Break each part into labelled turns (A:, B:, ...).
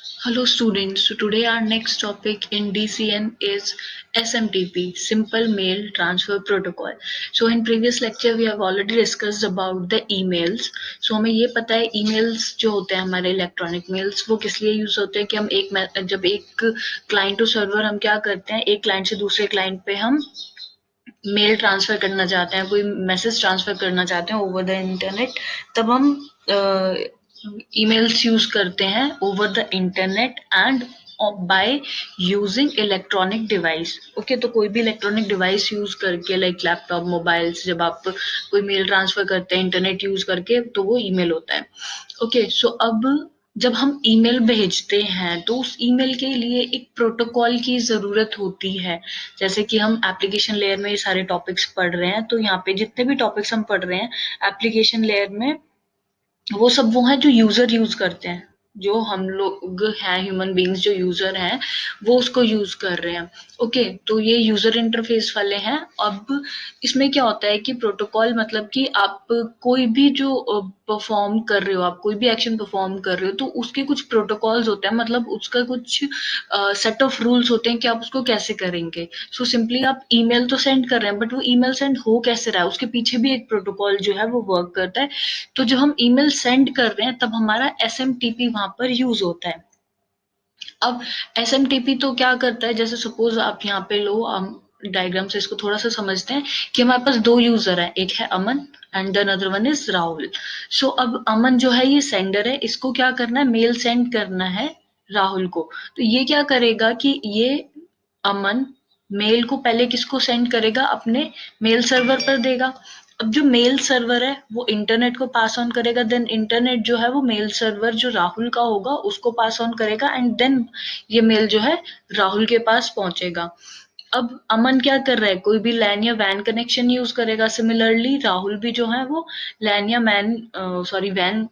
A: Hello students, so today our next topic in DCN is SMTP, Simple Mail Transfer Protocol. So in previous lecture we have already discussed about the emails. So हमें ये पता है emails जो होते हैं हमारे electronic mails वो किस लिए यूज होते हैं कि हम जब एक क्लाइंट टू सर्वर हम क्या करते हैं एक क्लाइंट से दूसरे क्लाइंट पे हम मेल ट्रांसफर करना चाहते हैं कोई मैसेज ट्रांसफर करना चाहते हैं ओवर द इंटरनेट तब हम ईमेल्स यूज करते हैं over the internet and by using electronic device okay तो कोई भी इलेक्ट्रॉनिक डिवाइस यूज करके लाइक लैपटॉप मोबाइल्स जब आप कोई मेल ट्रांसफर करते हैं इंटरनेट यूज करके तो वो ईमेल होता है ओके सो अब जब हम ईमेल भेजते हैं तो उस ईमेल के लिए एक प्रोटोकॉल की ज़रूरत होती है जैसे कि हम एप्लीकेशन लेयर में ये सारे टॉपिक्स पढ़ रहे हैं तो यहाँ पे जितने भी टॉपिक्स हम पढ़ रहे हैं एप्लीकेशन लेयर में वो हैं जो यूजर यूज करते हैं जो हम लोग हैं ह्यूमन बींग्स जो यूजर हैं वो उसको यूज कर रहे हैं ओके तो ये यूजर इंटरफेस वाले हैं अब इसमें क्या होता है कि प्रोटोकॉल मतलब कि आप कोई भी जो परफॉर्म कर रहे हो आप कोई भी एक्शन परफॉर्म कर रहे हो तो उसके कुछ प्रोटोकॉल्स होते हैं मतलब उसका कुछ सेट ऑफ रूल्स होते हैं कि आप उसको कैसे करेंगे सो सिंपली आप ईमेल तो सेंड कर रहे हैं बट वो ईमेल सेंड हो कैसे रहा है उसके पीछे भी एक प्रोटोकॉल जो है वो वर्क करता है तो जब हम ईमेल सेंड कर रहे हैं तब हमारा एसएमटीपी वहां पर यूज होता है अब एसएमटीपी तो क्या करता है जैसे सपोज आप यहाँ पे लो हम डायग्राम से इसको थोड़ा सा समझते हैं कि हमारे पास दो यूजर है एक है Aman and the other one is Rahul so अब अमन जो है ये सेंडर है इसको क्या करना है मेल सेंड करना है राहुल को तो ये क्या करेगा कि ये अमन मेल को पहले किसको सेंड करेगा अपने मेल सर्वर पर देगा अब जो मेल सर्वर है वो इंटरनेट को पास ऑन करेगा देन इंटरनेट जो है वो मेल सर्वर जो राहुल का होगा उसको पास ऑन करेगा एंड देन ये मेल जो है राहुल के पास पहुंचेगा अब अमन क्या कर रहा है कोई भी लैन या वैन कनेक्शन यूज करेगा सिमिलरली राहुल भी जो है वो लैन या मैन सॉरी वैन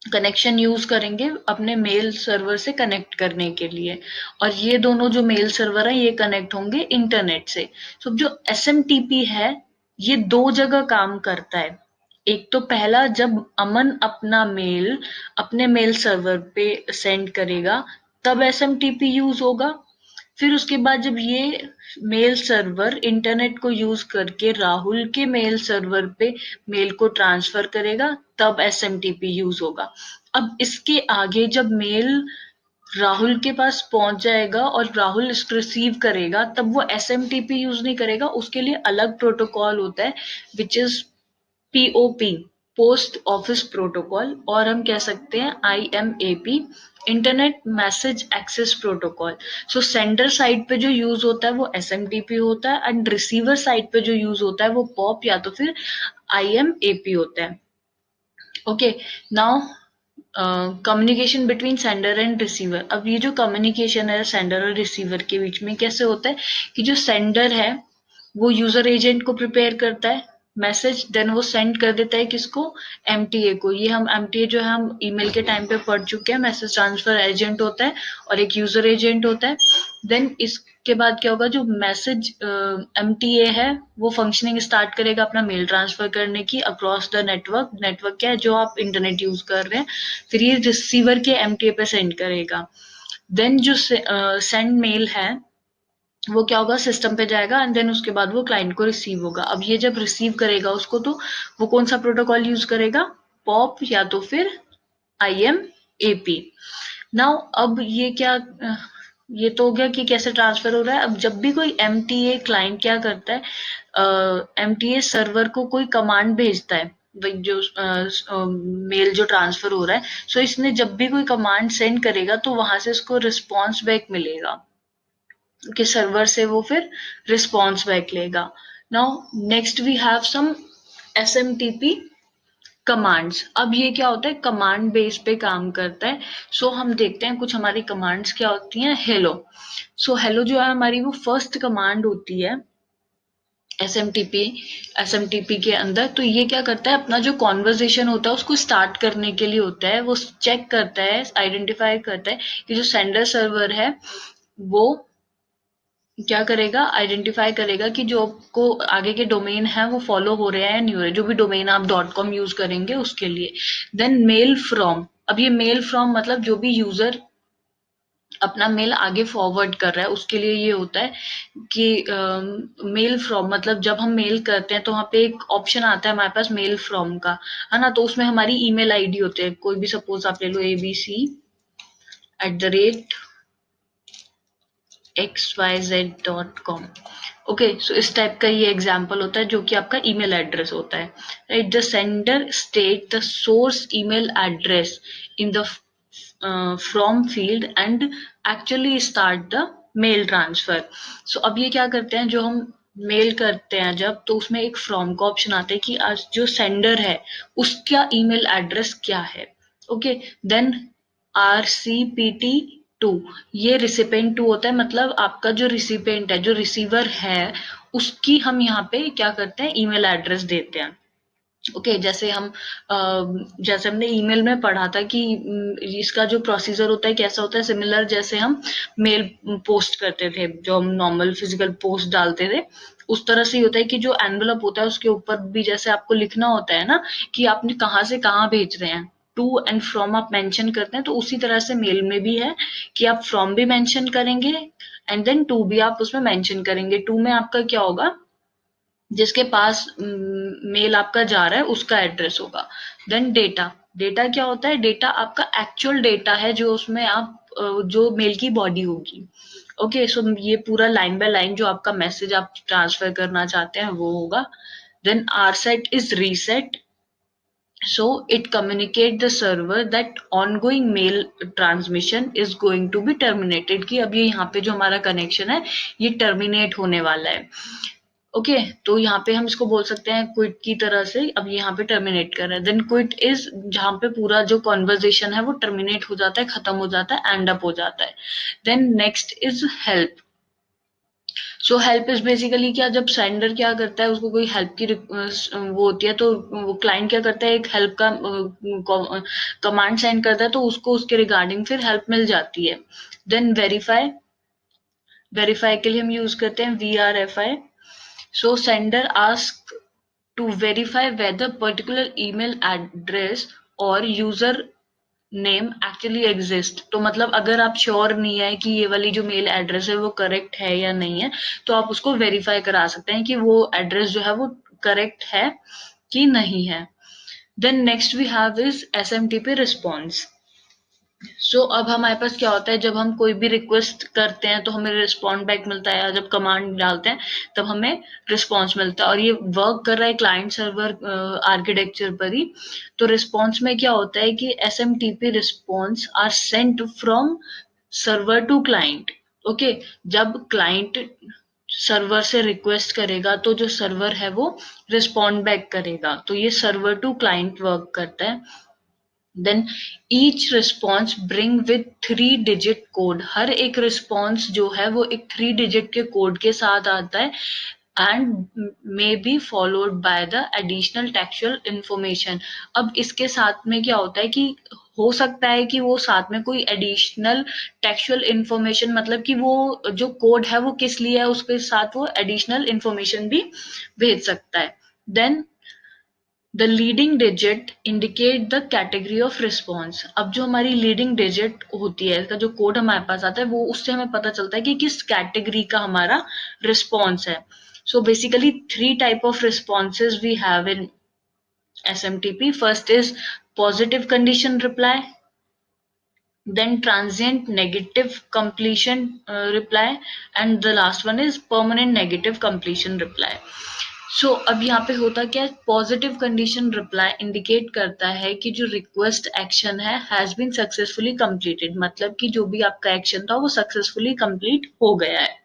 A: कनेक्शन यूज करेंगे अपने मेल सर्वर से कनेक्ट करने के लिए और ये दोनों जो मेल सर्वर है ये कनेक्ट होंगे इंटरनेट से तो जो एसएमटीपी है ये दो जगह काम करता है एक तो पहला जब अमन अपना मेल अपने मेल सर्वर पे सेंड करेगा तब एसएमटीपी यूज होगा फिर उसके बाद जब ये मेल सर्वर इंटरनेट को यूज करके राहुल के मेल सर्वर पे मेल को ट्रांसफर करेगा तब एसएमटीपी यूज होगा अब इसके आगे जब मेल राहुल के पास पहुंच जाएगा और राहुल इसको रिसीव करेगा तब वो एसएमटीपी यूज नहीं करेगा उसके लिए अलग प्रोटोकॉल होता है which is POP post office protocol और हम कह सकते हैं IMAP internet message access protocol so sender side पे जो यूज होता है वो एसएमटीपी होता है एंड रिसीवर साइड पे जो यूज होता है वो पॉप या तो फिर आईएमएपी होता है okay now communication between sender and receiver अब ये जो कम्युनिकेशन है सेंडर और रिसीवर के बीच में कैसे होता है कि जो सेंडर है वो यूजर एजेंट को प्रिपेयर करता है मैसेज देन वो सेंड कर देता है किसको एमटीए को ये हम एमटीए जो है हम ईमेल के टाइम पे पढ़ चुके हैं मैसेज ट्रांसफर एजेंट होता है और एक यूजर एजेंट होता है देन इसके बाद क्या होगा जो मैसेज एमटीए है वो फंक्शनिंग स्टार्ट करेगा अपना मेल ट्रांसफर करने की अक्रॉस द नेटवर्क नेटवर्क क्या है जो आप इंटरनेट यूज कर रहे हैं फिर ये रिसीवर के एमटीए पे सेंड करेगा देन जो सेंड मेल है वो क्या होगा सिस्टम पे जाएगा एंड देन उसके बाद वो क्लाइंट को रिसीव होगा अब ये जब रिसीव करेगा उसको तो वो कौन सा प्रोटोकॉल यूज करेगा पॉप या तो फिर आईएमएपी नाउ अब ये क्या ये तो हो गया कि कैसे ट्रांसफर हो रहा है अब जब भी कोई एमटीए क्लाइंट क्या करता है एमटीए सर्वर को कोई कमांड भेजता है जो मेल जो ट्रांसफर हो रहा है सो इसने जब भी कोई कमांड सेंड करेगा तो वहां से इसको रिस्पॉन्स बैक मिलेगा के सर्वर से वो फिर रिस्पॉन्स बैक लेगा now next we have some SMTP commands अब ये क्या होता है कमांड बेस पे काम करता है सो हम देखते हैं कुछ हमारी कमांड्स क्या होती हैं हेलो सो हेलो जो है हमारी वो फर्स्ट कमांड होती है एसएमटीपी एसएमटीपी के अंदर तो ये क्या करता है अपना जो कॉन्वर्जेशन होता है उसको स्टार्ट करने के लिए होता है वो चेक करता है आइडेंटिफाई करता है कि जो सेंडर सर्वर है वो क्या करेगा आइडेंटिफाई करेगा कि जो आपको आगे के डोमेन है वो फॉलो हो रहे हैं या नहीं हो रहे जो भी डोमेन आप डॉट कॉम यूज करेंगे उसके लिए देन मेल फ्रॉम अब ये मेल फ्रॉम मतलब जो भी यूजर अपना मेल आगे फॉरवर्ड कर रहा है, उसके लिए ये होता है कि मेल फ्रॉम, मतलब जब हम मेल करते हैं तो वहाँ पे एक ऑप्शन आता है हमारे पास मेल फ्रॉम का, है ना? तो उसमें हमारी ईमेल आईडी होते हैं, कोई भी सपोज आप ले लो abc@xyz.com। ओके, सो इस टाइप का ये एग्जाम्पल होता है जो कि आपका ईमेल एड्रेस होता है, right? The sender state the source email address in the from field and actually start the mail transfer. So अब ये क्या करते हैं, जो हम मेल करते हैं जब, तो उसमें एक फ्रॉम का ऑप्शन आता है कि आज जो सेंडर है उसका ईमेल एड्रेस क्या है। ओके, देन RCPT2, ये रिसिपेंट टू होता है, मतलब आपका जो रिसिपेंट है, जो रिसीवर है, उसकी हम यहाँ पे क्या करते हैं, ईमेल एड्रेस देते हैं। ओके, जैसे हम जैसे हमने ईमेल में पढ़ा था कि इसका जो प्रोसीजर होता है कैसा होता है, सिमिलर जैसे हम मेल पोस्ट करते थे, जो हम नॉर्मल फिजिकल पोस्ट डालते थे, उस तरह से ही होता है कि जो एनवेलप होता है उसके ऊपर भी जैसे आपको लिखना होता है ना कि आपने कहाँ से कहाँ भेज रहे हैं, टू एंड फ्रॉम आप मेंशन करते हैं, तो उसी तरह से मेल में भी है कि आप फ्रॉम भी मेंशन करेंगे एंड देन टू भी आप उसमें मेंशन करेंगे। टू में आपका क्या होगा, जिसके पास मेल आपका जा रहा है उसका एड्रेस होगा। देन डेटा, डेटा क्या होता है, डेटा आपका एक्चुअल डेटा है जो उसमें आप जो मेल की बॉडी होगी। ओके, सो ये पूरा लाइन बाय लाइन जो आपका मैसेज आप ट्रांसफर करना चाहते हैं वो होगा। Then R set is reset, so it communicate the server that ongoing mail transmission is going to be terminated, कि अब ये यहाँ पे जो हमारा कनेक्शन है ये टर्मिनेट होने वाला है। ओके, तो यहाँ पे हम इसको बोल सकते हैं क्विट की तरह से, अब ये यहाँ पे टर्मिनेट कर रहा है। देन क्विट इज जहाँ पे पूरा जो कॉन्वर्जेशन है वो टर्मिनेट हो जाता है, खत्म हो जाता है, एंड अप हो जाता है। Then next is help. So help is basically क्या, जब सेंडर क्या करता है, उसको कोई हेल्प की वो होती है, तो वो क्लाइंट क्या करता है, एक हेल्प का कमांड सेंड करता है, तो उसको उसके रिगार्डिंग फिर हेल्प मिल जाती है। देन वेरीफाई, वेरीफाई के लिए हम यूज करते हैं VRFI। So sender ask to verify whether particular email address or user name actually exist. तो मतलब अगर आप श्योर नहीं है कि ये वाली जो मेल एड्रेस है वो करेक्ट है या नहीं है, तो आप उसको वेरीफाई करा सकते हैं कि वो एड्रेस जो है वो करेक्ट है कि नहीं है। Then next we have is SMTP response. So अब हमारे पास क्या होता है, जब हम कोई भी रिक्वेस्ट करते हैं तो हमें रिस्पॉन्ड बैक मिलता है, या जब कमांड डालते हैं तब हमें रिस्पॉन्स मिलता है, और ये वर्क कर रहा है क्लाइंट सर्वर आर्किटेक्चर पर ही। तो रिस्पॉन्स में क्या होता है कि SMTP response are sent from server to client. Okay, जब क्लाइंट सर्वर से रिक्वेस्ट करेगा तो जो सर्वर है वो रिस्पॉन्ड बैक करेगा, तो ये सर्वर टू क्लाइंट वर्क करता है। Then each response bring with 3 digit code, हर एक रिस्पॉन्स जो है वो एक 3 डिजिट के कोड के साथ आता है, and may be followed by the additional textual information. अब इसके साथ में क्या होता है कि हो सकता है कि वो साथ में कोई एडिशनल टेक्सचुअल इंफॉर्मेशन, मतलब कि वो जो कोड है वो किस लिए है उसके साथ वो एडिशनल इंफॉर्मेशन भी भेज सकता है। Then the leading digit indicate the category of response. अब जो हमारी लीडिंग डिजिट होती है, इसका जो कोड हमारे पास आता है, वो उससे हमें पता चलता है कि किस कैटेगरी का हमारा रिस्पॉन्स है। So basically 3 type of responses we have in SMTP। First is positive condition reply, then transient negative completion reply, and the last one is permanent negative completion reply। सो अब यहाँ पे होता क्या है, पॉजिटिव कंडीशन रिप्लाई इंडिकेट करता है कि जो रिक्वेस्ट एक्शन है हैज बीन सक्सेसफुली कंप्लीटेड, मतलब कि जो भी आपका एक्शन था वो सक्सेसफुली कंप्लीट हो गया है।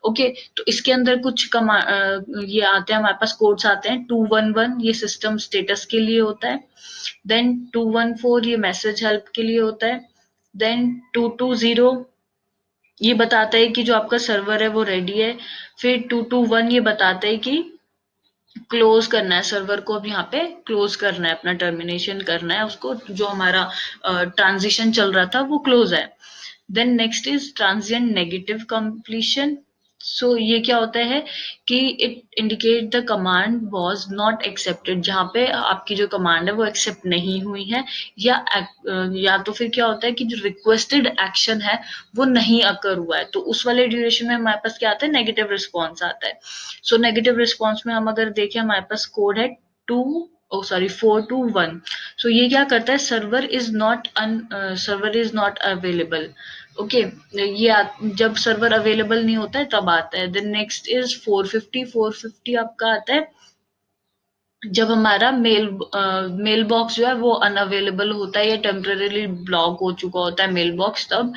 A: ओके, तो इसके अंदर कुछ ये आते हैं हमारे पास, कोड्स आते हैं। 211 ये सिस्टम स्टेटस के लिए होता है, देन 214 ये मैसेज हेल्प के लिए होता है, देन 220 ये बताता है कि जो आपका सर्वर है वो रेडी है, फिर 221 ये बताता है कि क्लोज करना है सर्वर को, अब यहाँ पे क्लोज करना है, अपना टर्मिनेशन करना है उसको, जो हमारा ट्रांजिशन चल रहा था वो क्लोज है। Then next is transient negative completion. So ये क्या होता है कि it indicate the command was not accepted, जहाँ पे आपकी जो कमांड है वो एक्सेप्ट नहीं हुई है, या तो फिर क्या होता है कि जो रिक्वेस्टेड एक्शन है वो नहीं अकर हुआ है, तो उस वाले ड्यूरेशन में हमारे पास क्या आता है, नेगेटिव रिस्पॉन्स आता है। सो नेगेटिव रिस्पॉन्स में हम अगर देखें, हमारे पास कोड है 4 to 1। सो ये क्या करता है, server is not available. Okay, जब सर्वर अवेलेबल नहीं होता है तब आता है। देन नेक्स्ट इज 450 आपका आता है जब हमारा मेल बॉक्स जो है वो अनअवेलेबल होता है या टेम्परेली ब्लॉक हो चुका होता है मेल बॉक्स, तब।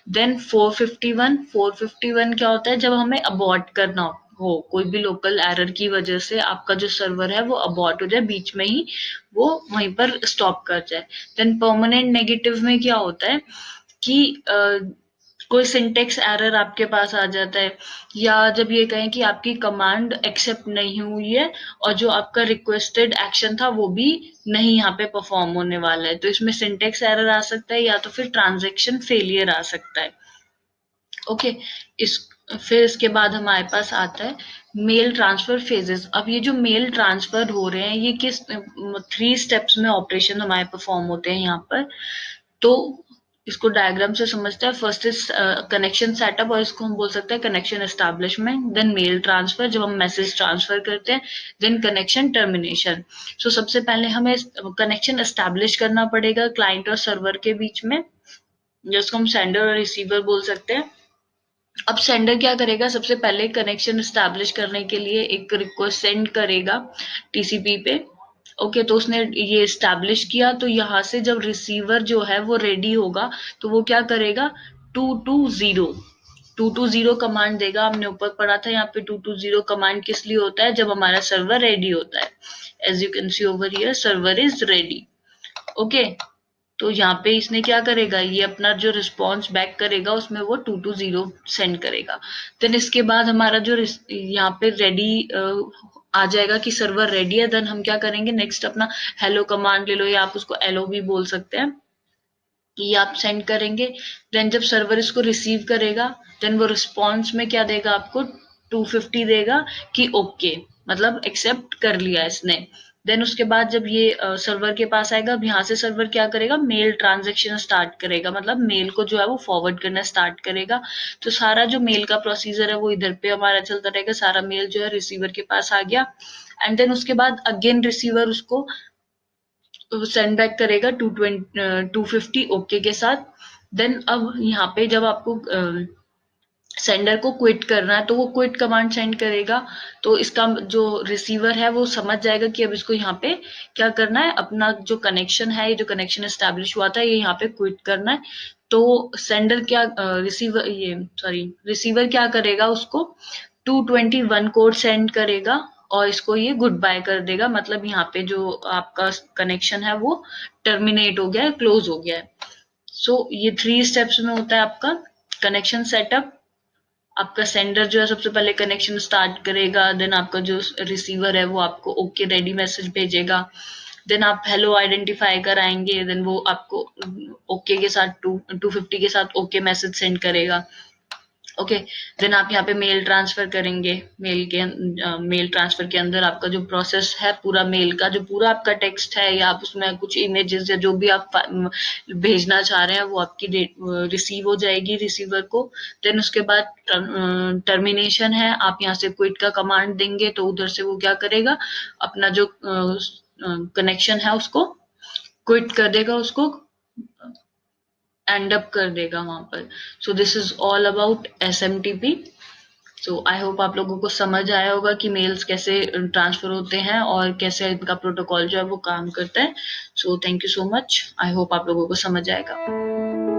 A: देन 451 क्या होता है, जब हमें अबॉर्ट करना हो, कोई भी लोकल एरर की वजह से आपका जो सर्वर है वो अबॉर्ट हो जाए, बीच में ही वो वहीं पर स्टॉप कर जाए। देन परमानेंट नेगेटिव में क्या होता है कि कोई सिंटेक्स एरर आपके पास आ जाता है, या जब ये कहें कि आपकी कमांड एक्सेप्ट नहीं हुई है और जो आपका रिक्वेस्टेड एक्शन था वो भी नहीं यहाँ पे परफॉर्म होने वाला है, तो इसमें सिंटेक्स एरर आ सकता है या तो फिर ट्रांजैक्शन फेलियर आ सकता है। ओके, इस फिर इसके बाद हमारे पास आता है मेल ट्रांसफर फेजेस। अब ये जो मेल ट्रांसफर हो रहे हैं ये किस 3 स्टेप्स में ऑपरेशन हमारे परफॉर्म होते हैं यहाँ पर, तो इसको डायग्राम से समझते हैं। फर्स्ट इज कनेक्शन सेटअप, और इसको हम बोल सकते हैं connection establishment. Then mail transfer, जब हम मैसेज ट्रांसफर करते हैं। Then connection termination. सो सबसे पहले हमें कनेक्शन एस्टैब्लिश करना पड़ेगा क्लाइंट और सर्वर के बीच में, जिसको हम सेंडर और रिसीवर बोल सकते हैं। अब सेंडर क्या करेगा, सबसे पहले कनेक्शन एस्टैब्लिश करने के लिए एक रिक्वेस्ट सेंड करेगा टीसीपी पे। ओके, तो उसने ये एस्टैब्लिश किया, तो यहाँ से जब रिसीवर जो है वो रेडी होगा तो वो क्या करेगा, 220 कमांड देगा। हमने ऊपर पढ़ा था यहाँ पे 220 कमांड किस लिए होता है, जब हमारा सर्वर रेडी होता है। As you can see over here, server is ready. Okay, तो यहाँ पे इसने क्या करेगा, ये अपना जो रिस्पॉन्स बैक करेगा उसमें वो 220 सेंड करेगा। देन इसके बाद हमारा जो यहाँ पे रेडी आ जाएगा कि सर्वर रेडी है। देन हम क्या करेंगे, नेक्स्ट अपना हेलो कमांड ले लो, या आप उसको एलो भी बोल सकते हैं, ये आप सेंड करेंगे। देन जब सर्वर इसको रिसीव करेगा, देन वो रिस्पॉन्स में क्या देगा आपको, 250 देगा कि ओके, मतलब एक्सेप्ट कर लिया इसने। देन उसके बाद जब ये सर्वर के पास आएगा, अब यहाँ से सर्वर क्या करेगा, मेल ट्रांजेक्शन स्टार्ट करेगा, मतलब मेल को जो है वो फॉरवर्ड करना स्टार्ट करेगा। तो सारा जो मेल का प्रोसीजर है वो इधर पे हमारा चलता रहेगा, सारा मेल जो है रिसीवर के पास आ गया। एंड देन उसके बाद अगेन रिसीवर उसको सेंड बैक करेगा 250 ओके के साथ। देन अब यहाँ पे जब आपको सेंडर को क्विट करना है तो वो क्विट कमांड सेंड करेगा, तो इसका जो रिसीवर है वो समझ जाएगा कि अब इसको यहाँ पे क्या करना है, अपना जो कनेक्शन है, ये जो कनेक्शन एस्टैब्लिश हुआ था ये यहाँ पे क्विट करना है। तो सेंडर क्या रिसीवर क्या करेगा, उसको 221 कोड सेंड करेगा और इसको ये गुड बाय कर देगा, मतलब यहाँ पे जो आपका कनेक्शन है वो टर्मिनेट हो गया है, क्लोज हो गया है। सो ये 3 स्टेप्स में होता है आपका कनेक्शन सेटअप। आपका सेंडर जो है सबसे पहले कनेक्शन स्टार्ट करेगा, देन आपका जो रिसीवर है वो आपको ओके रेडी मैसेज भेजेगा। देन आप हेलो आइडेंटिफाई कराएंगे, देन वो आपको ओके के साथ 250 के साथ ओके मैसेज सेंड करेगा। ओके, देन आप यहाँ पे मेल ट्रांसफर करेंगे। मेल ट्रांसफर के अंदर आपका जो प्रोसेस है पूरा मेल का, जो पूरा आपका टेक्स्ट है या आप उसमें कुछ इमेजेस या जो भी आप भेजना चाह रहे हैं वो आपकी रिसीव हो जाएगी रिसीवर को। देन उसके बाद टर्मिनेशन है, आप यहाँ से क्विट का कमांड देंगे तो उधर से वो क्या करेगा, अपना जो कनेक्शन है उसको क्विट कर देगा, उसको एंड अप कर देगा वहां पर। So this is all about SMTP। So I hope आप लोगों को समझ आया होगा कि मेल्स कैसे ट्रांसफर होते हैं और कैसे इनका प्रोटोकॉल जो है वो काम करता है। So thank you so much, I hope आप लोगों को समझ आएगा।